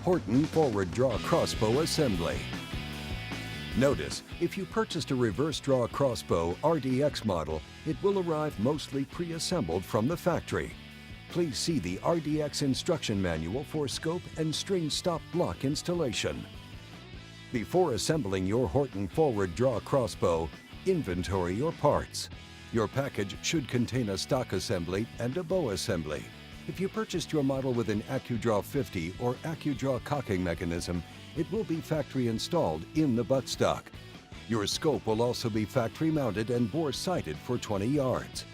Horton Forward Draw Crossbow Assembly. Notice, if you purchased a reverse draw crossbow RDX model, it will arrive mostly pre-assembled from the factory. Please see the RDX instruction manual for scope and string stop block installation. Before assembling your Horton Forward Draw Crossbow, inventory your parts. Your package should contain a stock assembly and a bow assembly. If you purchased your model with an AccuDraw 50 or AccuDraw cocking mechanism, it will be factory installed in the buttstock. Your scope will also be factory mounted and bore sighted for 20 yards.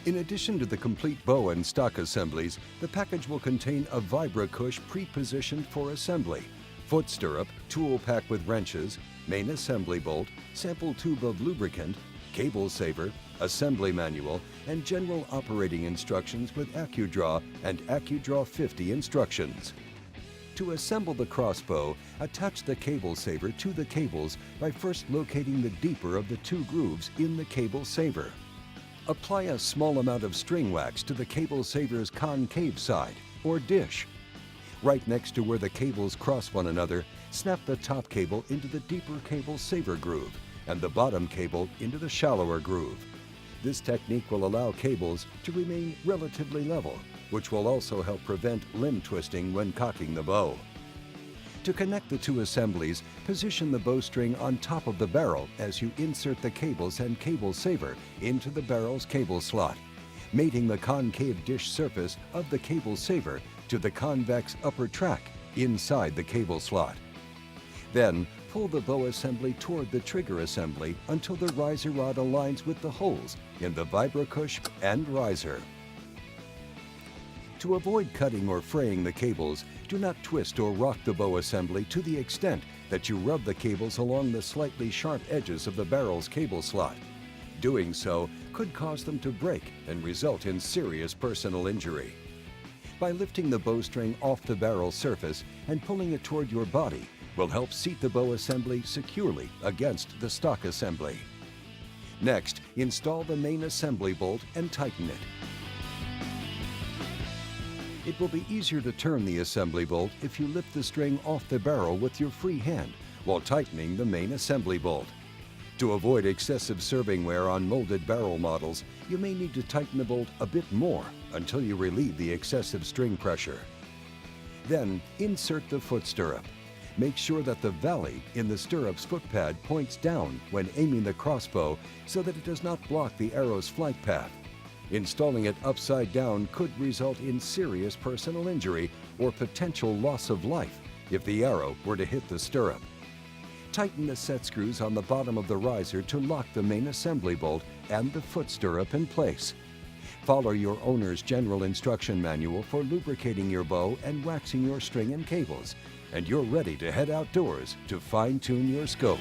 In addition to the complete bow and stock assemblies, the package will contain a VibraCush pre-positioned for assembly, foot stirrup, tool pack with wrenches, main assembly bolt, sample tube of lubricant, cable saver, assembly manual, and general operating instructions with AccuDraw and AccuDraw 50 instructions. To assemble the crossbow, attach the cable saver to the cables by first locating the deeper of the two grooves in the cable saver. Apply a small amount of string wax to the cable saver's concave side, or dish. Right next to where the cables cross one another, snap the top cable into the deeper cable saver groove and the bottom cable into the shallower groove. This technique will allow cables to remain relatively level, which will also help prevent limb twisting when cocking the bow. To connect the two assemblies, position the bowstring on top of the barrel as you insert the cables and cable saver into the barrel's cable slot, mating the concave dish surface of the cable saver to the convex upper track inside the cable slot. Then, pull the bow assembly toward the trigger assembly until the riser rod aligns with the holes in the VibraCush and riser. To avoid cutting or fraying the cables, do not twist or rock the bow assembly to the extent that you rub the cables along the slightly sharp edges of the barrel's cable slot. Doing so could cause them to break and result in serious personal injury. By lifting the bowstring off the barrel surface and pulling it toward your body will help seat the bow assembly securely against the stock assembly. Next, install the main assembly bolt and tighten it. It will be easier to turn the assembly bolt if you lift the string off the barrel with your free hand while tightening the main assembly bolt. To avoid excessive serving wear on molded barrel models, you may need to tighten the bolt a bit more until you relieve the excessive string pressure. Then, insert the foot stirrup. Make sure that the valley in the stirrup's footpad points down when aiming the crossbow so that it does not block the arrow's flight path. Installing it upside down could result in serious personal injury or potential loss of life if the arrow were to hit the stirrup. Tighten the set screws on the bottom of the riser to lock the main assembly bolt and the foot stirrup in place. Follow your owner's general instruction manual for lubricating your bow and waxing your string and cables, and you're ready to head outdoors to fine-tune your scope.